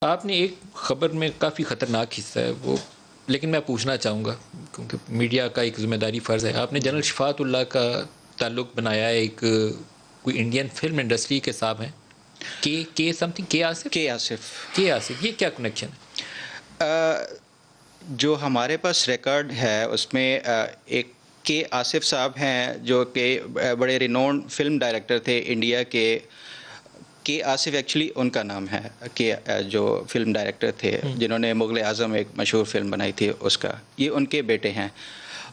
آپ نے ایک خبر میں کافی خطرناک حصہ ہے وہ، لیکن میں پوچھنا چاہوں گا کیونکہ میڈیا کا ایک ذمہ داری فرض ہے. آپ نے جنرل شفاعت اللہ کا تعلق بنایا ہے ایک کوئی انڈین فلم انڈسٹری کے صاحب ہیں کے سم تھنگ کے آصف. کے آصف یہ کیا کنیکشن ہے؟ جو ہمارے پاس ریکارڈ ہے اس میں ایک کے آصف صاحب ہیں جو کہ بڑے رینونڈ فلم ڈائریکٹر تھے انڈیا کے آصف ایکچولی ان کا نام ہے. کہ جو فلم ڈائریکٹر تھے جنہوں نے مغل اعظم ایک مشہور فلم بنائی تھی اس کا، یہ ان کے بیٹے ہیں.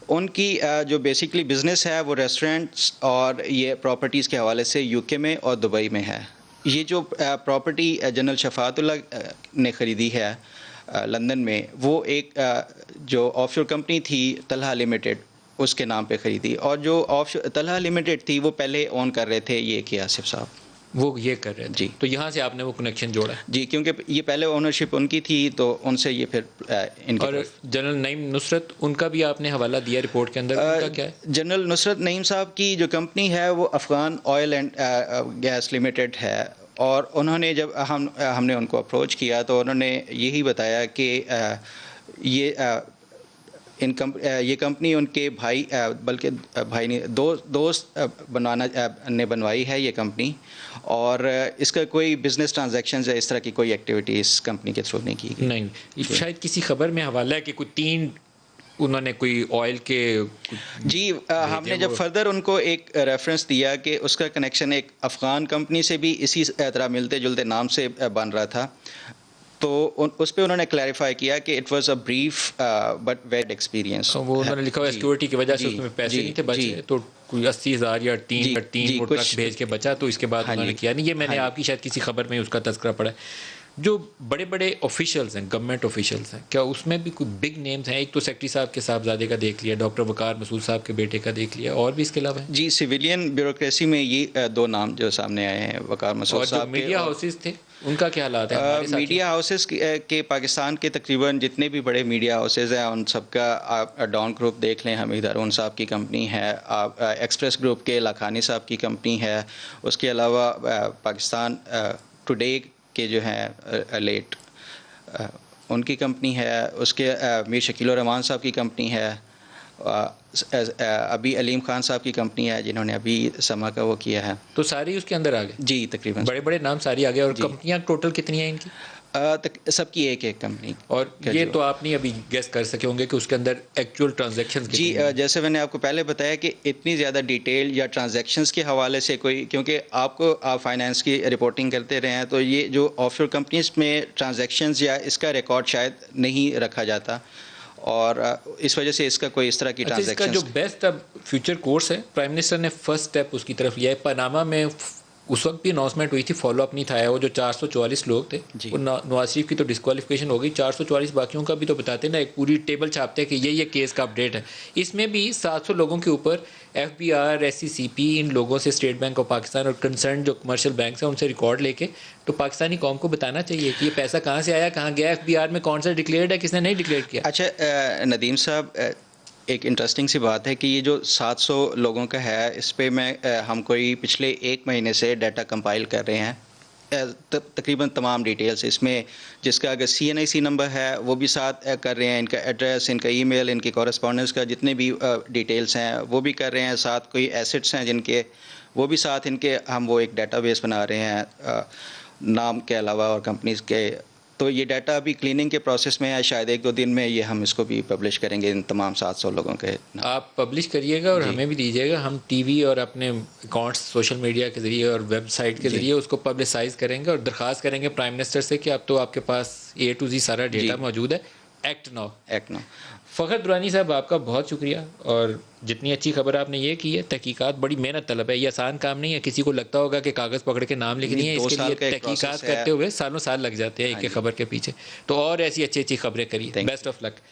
ان کی جو بیسکلی بزنس ہے وہ ریسٹورنٹس اور یہ پراپرٹیز کے حوالے سے یو کے میں اور دبئی میں ہے. یہ جو پراپرٹی جنرل شفاعت اللہ نے خریدی ہے لندن میں، وہ ایک جو آف شور کمپنی تھی طلحہ لمیٹڈ اس کے نام پہ خریدی، اور جو طلحہ لمیٹڈ تھی وہ پہلے اون کر رہے تھے یہ کے آصف صاحب. وہ یہ کر رہے تھے جی. تو یہاں سے آپ نے وہ کنیکشن جوڑا جی، کیونکہ یہ پہلے اونرشپ ان کی تھی تو ان سے یہ پھر ان اور جنرل نعیم نصرت ان کا بھی آپ نے حوالہ دیا رپورٹ کے اندر، ان کا کیا ہے؟ جنرل نصرت نعیم صاحب کی جو کمپنی ہے وہ Afghan oil and gas limited ہے، اور انہوں نے جب ہم نے ان کو اپروچ کیا تو انہوں نے یہی بتایا کہ یہ کمپنی ان کے بھائی، بلکہ بھائی نہیں دوست نے بنوائی ہے یہ کمپنی، اور اس کا کوئی بزنس ٹرانزیکشنز یا اس طرح کی کوئی ایکٹیویٹی اس کمپنی کے تھرو نہیں کی گئی. نہیں، شاید کسی خبر میں حوالہ ہے کہ کوئی 3 انہوں نے کوئی آئل کے جی. ہم نے جب فردر ان کو ایک ریفرنس دیا کہ اس کا کنیکشن ایک افغان کمپنی سے بھی اسی طرح ملتے جلتے نام سے بن رہا تھا، تو اس پہ انہوں نے کلیریفائی کیا کہ it was a brief but weird experience. وہ انہوں نے لکھا ہوا سیکورٹی کی وجہ سے اس میں پیسے نہیں تھے بچے، تو کوئی 80,000 یا 3 وہ ٹرک بھیج کے بچا، تو اس کے بعد انہوں نے کیا نہیں. یہ میں نے آپ کی شاید کسی خبر میں اس کا تذکرہ پڑھا ہے. جو بڑے بڑے آفیشلز ہیں، گورنمنٹ آفیشلز ہیں، کیا اس میں بھی کوئی بگ نیمز ہیں؟ ایک تو سیکٹری صاحب کے صاحبزادے کا دیکھ لیا، ڈاکٹر وقار مسعود صاحب کے بیٹے کا دیکھ لیا، اور بھی اس کے علاوہ ہیں؟ جی، سویلین بیوروکریسی میں یہ 2 نام جو سامنے آئے ہیں وقار مسعود صاحب کے. اور جو میڈیا ہاؤسز تھے ان کا کیا حالات ہے؟ میڈیا ہاؤسز کے پاکستان کے تقریباً جتنے بھی بڑے میڈیا ہاؤسز ہیں ان سب کا آپ ڈان گروپ دیکھ لیں، حمید ہارون صاحب کی کمپنی ہے، آپ ایکسپریس گروپ کے لاکھانی صاحب کی کمپنی ہے، اس کے علاوہ پاکستان ٹوڈے کے جو ہیں لیٹ ان کی کمپنی ہے، اس کے میر شکیل الرحمان صاحب کی کمپنی ہے، ابھی علیم خان صاحب کی کمپنی ہے جنہوں نے ابھی سما کا وہ کیا ہے. تو ساری اس کے اندر آ گئے؟ جی، تقریباً بڑے بڑے نام ساری آ گئے. اور کمپنیاں ٹوٹل کتنی ہیں ان کی؟ سب کی ایک کمپنی. اور یہ تو آپ نہیں ابھی گیس کر سکے ہوں گے کہ اس کے اندر ایکچوئل ٹرانزیکشنز کتنی ہیں؟ جی، جیسے میں نے آپ کو پہلے بتایا کہ اتنی زیادہ ڈیٹیل یا ٹرانزیکشنز کے حوالے سے کوئی، کیونکہ آپ فائنانس کی رپورٹنگ کرتے رہے ہیں تو یہ جو آف شور کمپنیز میں ٹرانزیکشنز یا اس کا ریکارڈ شاید نہیں رکھا جاتا، اور اس وجہ سے اس کا کوئی اس طرح کی ٹرانزیکشن. اس کا جو بیسٹ اب فیوچر کورس ہے، پرائم منسٹر نے فرسٹ سٹیپ اس کی طرف لیا ہے. پاناما میں اس وقت بھی اناؤنسمنٹ ہوئی تھی، فالو اپ نہیں تھا. وہ جو 444 لوگ تھے، وہ نواز شریف کی تو ڈسکوالیفیکیشن ہو گئی، 444 باقیوں کا بھی تو بتاتے نا، ایک پوری ٹیبل چھاپتے ہیں کہ یہ کیس کا اپڈیٹ ہے. اس میں بھی 700 لوگوں کے اوپر F B R, S C C P, ان لوگوں سے اسٹیٹ بینک آف پاکستان اور کنسرن جو کمرشل بینکس ہیں ان سے ریکارڈ لے کے تو پاکستانی قوم کو بتانا چاہیے کہ یہ پیسہ کہاں سے آیا، کہاں گیا، ایف بی آر میں کون سا ڈکلیئرڈ ہے، کس نے نہیں ڈکلیئر کیا. اچھا ندیم صاحب، ایک انٹرسٹنگ سی بات ہے کہ یہ جو 700 لوگوں کا ہے اس پہ ہم کوئی پچھلے 1 مہینے سے ڈیٹا کمپائل کر رہے ہیں، تقریباً تمام ڈیٹیلز اس میں، جس کا اگر CNIC نمبر ہے وہ بھی ساتھ کر رہے ہیں، ان کا ایڈریس، ان کا ای میل، ان کی کورسپونڈنس کا جتنے بھی ڈیٹیلز ہیں وہ بھی کر رہے ہیں. ساتھ کوئی ایسٹس ہیں جن کے وہ بھی ساتھ ان کے ہم وہ ایک ڈیٹا بیس بنا رہے ہیں نام کے علاوہ اور کمپنیز کے. تو یہ ڈیٹا ابھی کلیننگ کے پروسیس میں ہے، شاید 1-2 دن میں یہ ہم اس کو بھی پبلش کریں گے ان تمام 700 لوگوں کے. آپ پبلش کریے گا اور ہمیں بھی دیجیے گا، ہم ٹی وی اور اپنے اکاؤنٹس سوشل میڈیا کے ذریعے اور ویب سائٹ کے ذریعے اس کو پبلسائز کریں گے، اور درخواست کریں گے پرائم منسٹر سے کہ اب تو آپ کے پاس A to Z سارا ڈیٹا موجود ہے، ایکٹ ناؤ. فخر درانی صاحب آپ کا بہت شکریہ، اور جتنی اچھی خبر آپ نے یہ کی ہے. تحقیقات بڑی محنت طلب ہے، یہ آسان کام نہیں ہے. کسی کو لگتا ہوگا کہ کاغذ پکڑ کے نام لکھنی ہے، اس کے لیے تحقیقات کرتے ہوئے سالوں سال لگ جاتے ہیں ایک ایک خبر کے پیچھے. تو اور ایسی اچھی اچھی خبریں کریے. Best of look.